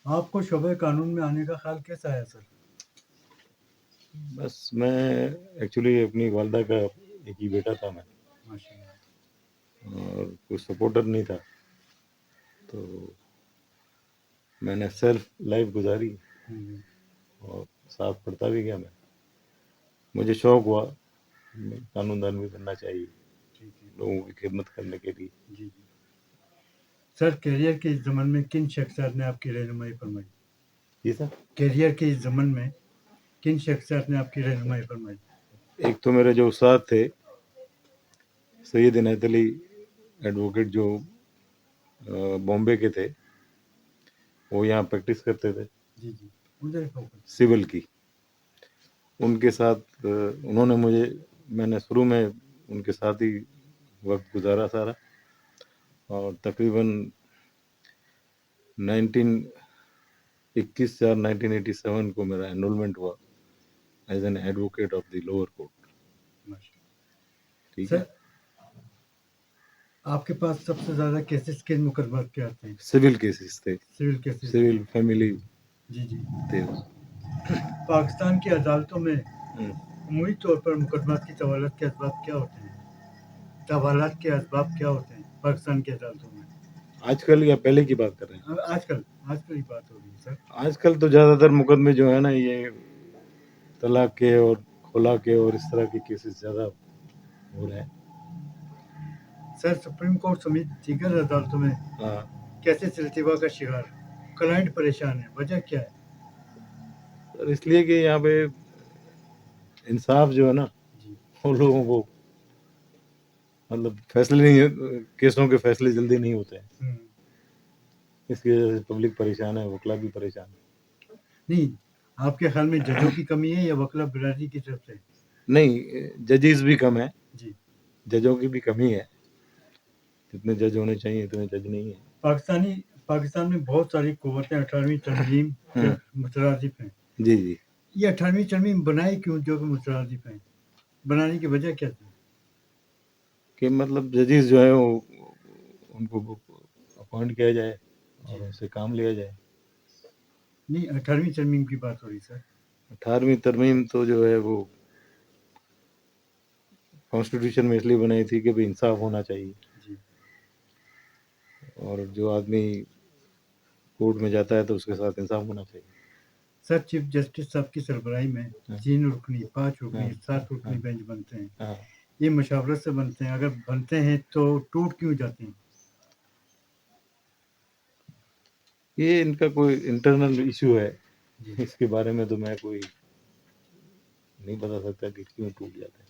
آپ کو شعبۂ قانون میں آنے کا خیال کیسا ہے سر؟ بس میں ایکچولی اپنی والدہ کا ایک ہی بیٹا تھا میں، ماشاء اللہ۔ اور کوئی سپورٹر نہیں تھا، تو میں نے سیلف لائف گزاری اور ساتھ پڑھتا بھی گیا میں۔ مجھے شوق ہوا قانون دان بھی بننا چاہیے لوگوں کی خدمت کرنے کے لیے۔ جی جی سر، کیریئر کے اس زمن میں کن شخصیات نے آپ کی رہنمائی فرمائی؟ جی سر، کیریئر کے اس زمن میں کن شخصیات نے آپ کی رہنمائی فرمائی؟ ایک تو میرے جو استاد تھے سید عنایت علی ایڈوکیٹ، جو بامبے کے تھے، وہ یہاں پریکٹس کرتے تھے جی جی ادھر سول کی۔ ان کے ساتھ انہوں نے میں نے شروع میں ان کے ساتھ ہی وقت گزارا سارا، اور تقریباً 21/4/1987 کو میرا انرولمنٹ ہوا as an advocate of the lower court. ٹھیک ہے، سر، آپ کے پاس سب سے زیادہ کیسز کن مقدمات کے آتے ہیں؟ سول کیسز تھے، سول کیسز؟ سول فیملی جی جی تھے۔ پاکستان کی عدالتوں میں عمومی طور پر مقدمات کی طوالت کے اسباب کیا ہوتے ہیں؟ طوالت کے اسباب کیا ہوتے ہیں پاکستان کی عدالتوں میں؟ آج کل یا پہلے کی بات کر رہے ہیں؟ آج کل ہی بات ہو رہی ہے سر۔ آج کل تو زیادہ تر مقدمے جو ہے نا، یہ طلاق کے اور خلا کے اور اس طرح کے کیسز زیادہ ہو رہے ہیں۔ سر، سپریم کورٹ سمیت دیگر عدالتوں میں کیسز التوا کا شکار، کلائنٹ پریشان ہے، وجہ کیا ہے؟ اس لیے کہ یہاں پہ انصاف جو ہے نا، وہ لوگوں کو مطلب فیصلے نہیں، کیسوں کے فیصلے جلدی نہیں ہوتے ہیں، اس کی وجہ سے پبلک پریشان ہے، وکلا بھی پریشان ہے۔ نہیں، آپ کے خیال میں ججوں کی کمی ہے یا وکلا برادری کی طرف سے؟ نہیں، ججز بھی کم ہیں، جی، ججوں کی بھی کمی ہے، جتنے جج ہونے چاہیے اتنے جج نہیں ہیں۔ پاکستان میں بہت ساری قوتیں 18ویں ترمیم کے مترادف ہیں۔ جی جی، یہ 18ویں ترمیم بنائی کیوں جو کہ مترادف ہیں؟ بنانے کی وجہ کیا تھی؟ کہ مطلب ججز جو ہے وہ ان کو اپوائنٹ کیا جائے اور ان سے کام لیا جائے۔ نہیں، 18ویں ترمیم کی بات ہو رہی سر۔ 18ویں ترمیم تو جو ہے وہ کانسٹیٹیوشن میں اس لیے بنائی تھی کہ انصاف ہونا چاہیے، اور جو آدمی کورٹ میں جاتا ہے تو اس کے ساتھ انصاف ہونا چاہیے۔ سر، چیف جسٹس صاحب کی سربراہی میں 3 رکنی، 5 رکنی، 7 رکنی بینچ بنتے ہیں۔ یہ مشاورت سے بنتے ہیں، اگر بنتے ہیں تو ٹوٹ کیوں جاتے ہیں؟ یہ ان کا کوئی انٹرنل ایشو ہے، اس کے بارے میں تو میں کوئی نہیں بتا سکتا کہ کیوں ٹوٹ جاتے ہیں۔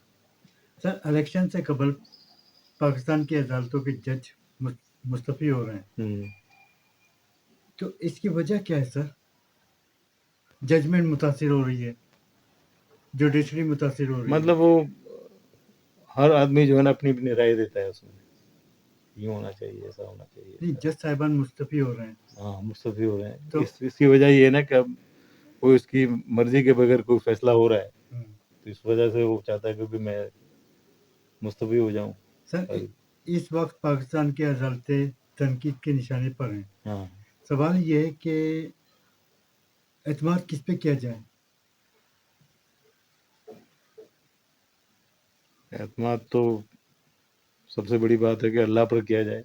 سر، الیکشن سے قبل پاکستان کی عدالتوں کے جج مستعفی ہو رہے ہیں، تو اس کی وجہ کیا ہے سر؟ ججمنٹ متاثر ہو رہی ہے، جوڈیشری متاثر ہو رہی ہے۔ مطلب وہ ہر آدمی جو ہے نا اپنی اپنی رائے دیتا ہے، اس میں یوں ہونا چاہیے، ایسا ہونا چاہیے۔ نہیں، جج صاحبان مستعفی ہو رہے ہیں۔ ہاں، مستعفی ہو رہے ہیں، اس کی وجہ یہ ہے نا کہ اب وہ اس کی مرضی کے بغیر کوئی فیصلہ ہو رہا ہے، تو اس وجہ سے وہ چاہتا ہے کہ میں مستعفی ہو جاؤں۔ سر، اس وقت پاکستان کی عدالتیں تنقید کے نشانے پر ہیں۔ سوال یہ ہے کہ اعتماد کس پہ کیا جائے؟ اعتماد تو سب سے بڑی بات ہے کہ اللہ پر کیا جائے،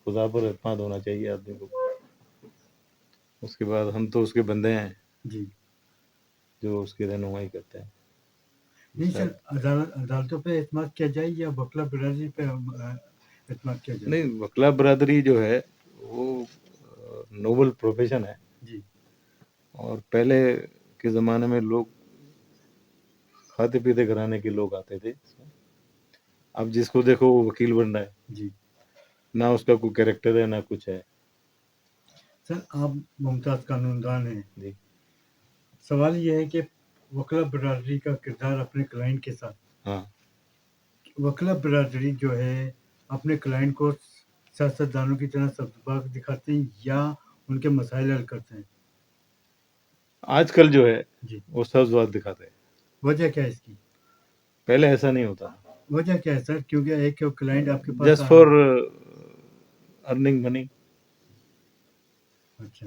خدا پر اعتماد ہونا چاہیے آدمی کو۔ اس کے بعد ہم تو اس کے بندے ہیں جی، جو اس کی رہنمائی کرتے ہیں۔ نہیں سر، عدالتوں پہ اعتماد کیا جائے یا وکلا برادری پہ اعتماد کیا جائے؟ نہیں، وکلا برادری جو ہے وہ نوبل پروفیشن ہے، جی، اور پہلے کے زمانے میں لوگ کھاتے پیتے گھرانے کے لوگ آتے تھے، اب جس کو دیکھو وہ وکیل بن رہا ہے، جی۔ نہ اس کا کوئی کریکٹر ہے نہ کچھ ہے۔ سر، آپ ممتاز قانون دان ہیں، جی، سوال یہ ہے کہ وکلا برادری کا کردار اپنے کلائنٹ کے ساتھ، ہاں، وکلا برادری جو ہے اپنے کلائنٹ کو سیاستدانوں کی طرح سبق دکھاتے ہیں یا ان کے مسائل حل کرتے ہیں؟ آج کل جو ہے جی، وہ سب بات دکھاتے ہیں، وجہ کیا ہے اس کی؟ پہلے ایسا نہیں ہوتا، وجہ کیا ہے سر؟ کیونکہ ایک کلائنٹ آپ کے پاس جسٹ فار ارننگ منی۔ اچھا،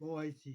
OIC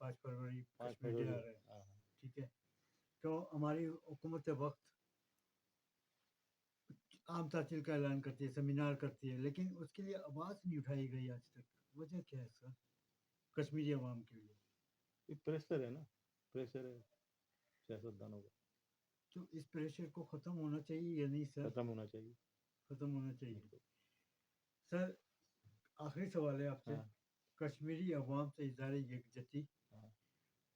5 فروری 5 کشمیر ڈے آ فروری رہا ہے ہاں ہاں ٹھیک ہے تو ہماری حکومت وقت عام تعطیل کا اعلان کرتی ہے سیمینار کرتی ہے لیکن اس کے لیے آواز نہیں اٹھائی گئی آج تک وجہ کیا ہے سر کشمیری عوام کے لیے یہ پریشر ہے نا پریشر ہے سیاستدانوں کا تو اس پریشر کو ختم ہونا چاہیے یا نہیں سر ختم ہونا چاہیے ختم ہونا چاہیے بالکل سر آخری سوال ہے آپ سے ہاں کشمیری عوام سے اظہار یکجہتی ہاں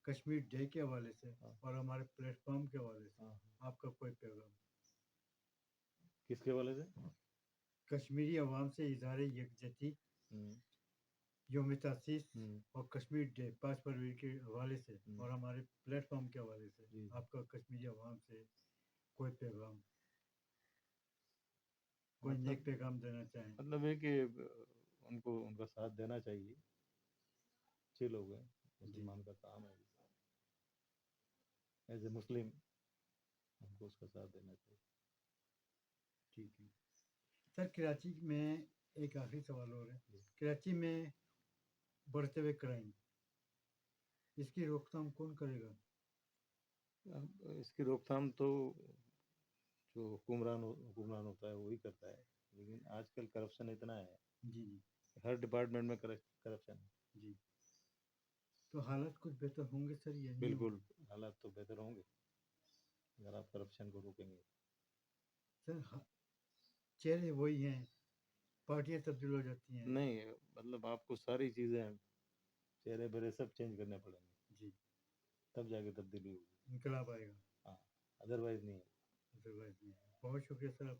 کشمیر ڈے کے حوالے سے ہاں اور ہمارے پلیٹ فارم کے حوالے سے ہاں آپ کا کوئی پیغام کس کے حوالے سے کشمیری عوام سے اظہار یکجہتی ہوں یوم تاسیس ہوں اور کشمیر ڈے 5 فروری کے حوالے سے ہوں اور ہمارے پلیٹ فارم کے حوالے سے جی آپ کا کشمیری عوام سے کوئی پیغام کوئی نیک پیغام دینا چاہیں مطلب ہے کہ ان کو ان کا ساتھ دینا چاہیے اچھے لوگ ہیں جی مسلمان کا کام ہے ایز اے مسلم ہم کو اس کا ساتھ دینا چاہیے ٹھیک ہے سر کراچی میں ایک آخری سوال ہو رہا ہے جی۔ کراچی میں بڑھتے ہوئے کرائم اس کی روک تھام کون کرے گا اب اس کی روک تھام تو جو حکمران ہوتا ہے وہی کرتا ہے لیکن آج کل کرپشن اتنا ہے جی جی ہر ڈپارٹمنٹ میں کرپشن ہے جی تو حالات کچھ بہتر ہوں گے سر یا نہیں بالکل ہوں گے حالات تو بہتر ہوں گے اگر آپ کرپشن کو روکیں گے سر چہرے وہی ہیں پارٹیاں تبدیل ہو جاتی ہیں نہیں مطلب آپ کو ساری چیزیں چہرے بہرے سب چینج کرنے پڑیں گے جی تب جا کے تبدیلی ہوگی انقلاب آئے گا ہاں ادروائز نہیں ہے ادروائز نہیں بہت شکریہ سر آپ